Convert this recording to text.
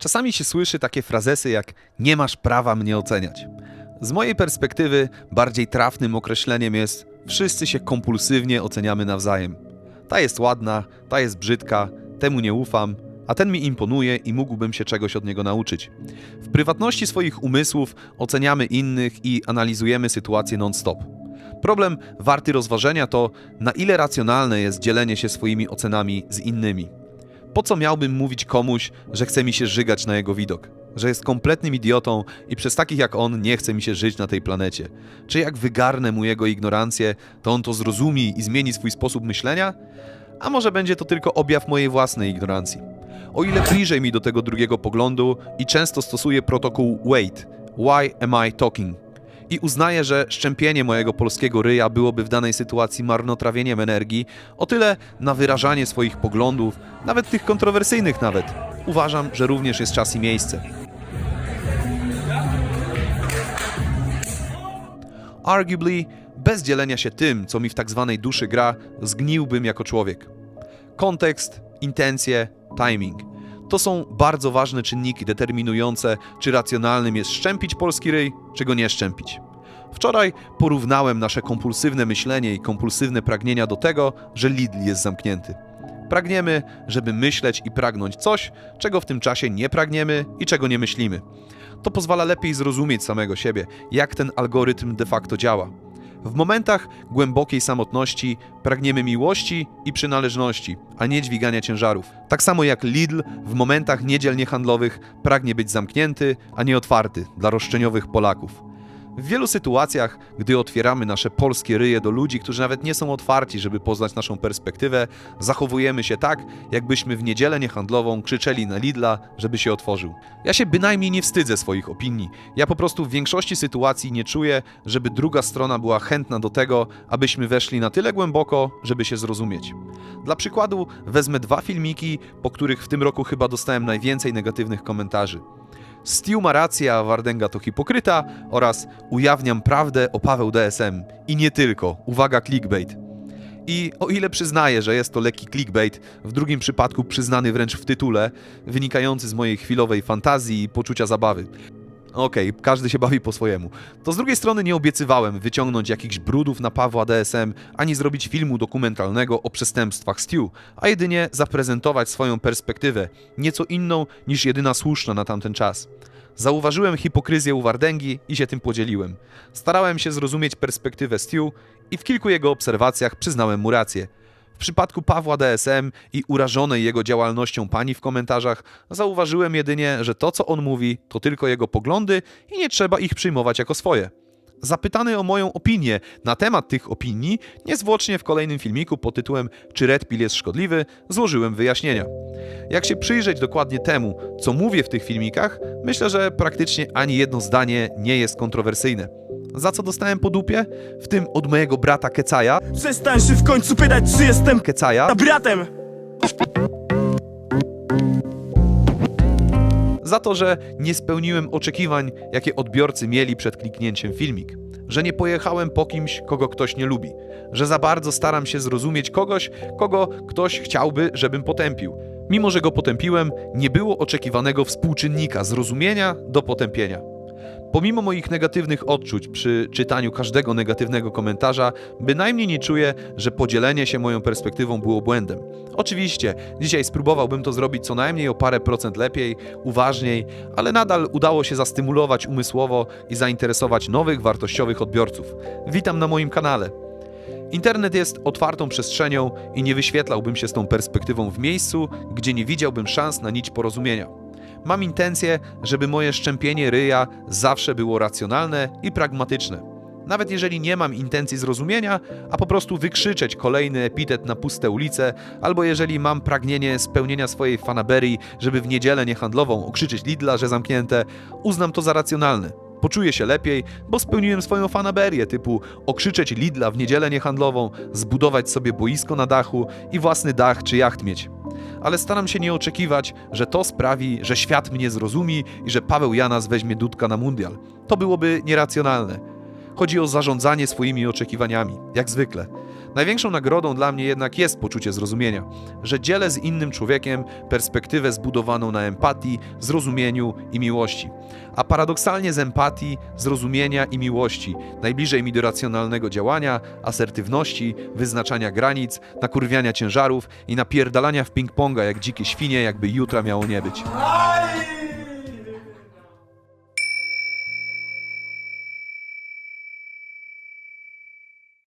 Czasami się słyszy takie frazesy jak nie masz prawa mnie oceniać. Z mojej perspektywy bardziej trafnym określeniem jest wszyscy się kompulsywnie oceniamy nawzajem. Ta jest ładna, ta jest brzydka, temu nie ufam, a ten mi imponuje i mógłbym się czegoś od niego nauczyć. W prywatności swoich umysłów oceniamy innych i analizujemy sytuację non-stop. Problem warty rozważenia to, na ile racjonalne jest dzielenie się swoimi ocenami z innymi. Po co miałbym mówić komuś, że chce mi się żygać na jego widok? Że jest kompletnym idiotą i przez takich jak on nie chce mi się żyć na tej planecie? Czy jak wygarnę mu jego ignorancję, to on to zrozumie i zmieni swój sposób myślenia? A może będzie to tylko objaw mojej własnej ignorancji? O ile bliżej mi do tego drugiego poglądu i często stosuję protokół WAIT, Why am I talking? I uznaję, że szczępienie mojego polskiego ryja byłoby w danej sytuacji marnotrawieniem energii, o tyle na wyrażanie swoich poglądów, nawet tych kontrowersyjnych uważam, że również jest czas i miejsce. Arguably, bez dzielenia się tym, co mi w tak zwanej duszy gra, zgniłbym jako człowiek. Kontekst, intencje, timing. To są bardzo ważne czynniki determinujące, czy racjonalnym jest szczępić polski ryj, czy go nie szczępić. Wczoraj porównałem nasze kompulsywne myślenie i kompulsywne pragnienia do tego, że Lidl jest zamknięty. Pragniemy, żeby myśleć i pragnąć coś, czego w tym czasie nie pragniemy i czego nie myślimy. To pozwala lepiej zrozumieć samego siebie, jak ten algorytm de facto działa. W momentach głębokiej samotności pragniemy miłości i przynależności, a nie dźwigania ciężarów. Tak samo jak Lidl w momentach niedziel niehandlowych pragnie być zamknięty, a nie otwarty dla roszczeniowych Polaków. W wielu sytuacjach, gdy otwieramy nasze polskie ryje do ludzi, którzy nawet nie są otwarci, żeby poznać naszą perspektywę, zachowujemy się tak, jakbyśmy w niedzielę niehandlową krzyczeli na Lidla, żeby się otworzył. Ja się bynajmniej nie wstydzę swoich opinii. Ja po prostu w większości sytuacji nie czuję, żeby druga strona była chętna do tego, abyśmy weszli na tyle głęboko, żeby się zrozumieć. Dla przykładu wezmę 2 filmiki, po których w tym roku chyba dostałem najwięcej negatywnych komentarzy. Stu ma rację, a Wardęga to hipokryta oraz ujawniam prawdę o Paweł DSM. I nie tylko. Uwaga, clickbait. I o ile przyznaję, że jest to lekki clickbait, w drugim przypadku przyznany wręcz w tytule, wynikający z mojej chwilowej fantazji i poczucia zabawy. Okej, każdy się bawi po swojemu. To z drugiej strony nie obiecywałem wyciągnąć jakichś brudów na Pawła DSM, ani zrobić filmu dokumentalnego o przestępstwach Stu, a jedynie zaprezentować swoją perspektywę, nieco inną niż jedyna słuszna na tamten czas. Zauważyłem hipokryzję u Wardęgi i się tym podzieliłem. Starałem się zrozumieć perspektywę Stu i w kilku jego obserwacjach przyznałem mu rację. W przypadku Pawła DSM i urażonej jego działalnością pani w komentarzach zauważyłem jedynie, że to, co on mówi, to tylko jego poglądy i nie trzeba ich przyjmować jako swoje. Zapytany o moją opinię na temat tych opinii, niezwłocznie w kolejnym filmiku pod tytułem Czy Red Pill jest szkodliwy? Złożyłem wyjaśnienia. Jak się przyjrzeć dokładnie temu, co mówię w tych filmikach, myślę, że praktycznie ani jedno zdanie nie jest kontrowersyjne. Za co dostałem po dupie? W tym od mojego brata Kecaja. Przestań się w końcu pytać, czy jestem Kecaja. bratem! Za to, że nie spełniłem oczekiwań, jakie odbiorcy mieli przed kliknięciem filmik. Że nie pojechałem po kimś, kogo ktoś nie lubi. Że za bardzo staram się zrozumieć kogoś, kogo ktoś chciałby, żebym potępił. Mimo że go potępiłem, nie było oczekiwanego współczynnika zrozumienia do potępienia. Pomimo moich negatywnych odczuć przy czytaniu każdego negatywnego komentarza, bynajmniej nie czuję, że podzielenie się moją perspektywą było błędem. Oczywiście, dzisiaj spróbowałbym to zrobić co najmniej o parę procent lepiej, uważniej, ale nadal udało się zastymulować umysłowo i zainteresować nowych, wartościowych odbiorców. Witam na moim kanale. Internet jest otwartą przestrzenią i nie wyświetlałbym się z tą perspektywą w miejscu, gdzie nie widziałbym szans na nić porozumienia. Mam intencję, żeby moje szczępienie ryja zawsze było racjonalne i pragmatyczne. Nawet jeżeli nie mam intencji zrozumienia, a po prostu wykrzyczeć kolejny epitet na puste ulice, albo jeżeli mam pragnienie spełnienia swojej fanaberii, żeby w niedzielę niehandlową okrzyczeć Lidla, że zamknięte, uznam to za racjonalne. Poczuję się lepiej, bo spełniłem swoją fanaberię, typu okrzyczeć Lidla w niedzielę niehandlową, zbudować sobie boisko na dachu i własny dach czy jacht mieć. Ale staram się nie oczekiwać, że to sprawi, że świat mnie zrozumie i że Paweł Janas weźmie Dudka na mundial. To byłoby nieracjonalne. Chodzi o zarządzanie swoimi oczekiwaniami, jak zwykle. Największą nagrodą dla mnie jednak jest poczucie zrozumienia, że dzielę z innym człowiekiem perspektywę zbudowaną na empatii, zrozumieniu i miłości. A paradoksalnie z empatii, zrozumienia i miłości najbliżej mi do racjonalnego działania, asertywności, wyznaczania granic, nakurwiania ciężarów i napierdalania w ping-ponga jak dzikie świnie, jakby jutra miało nie być.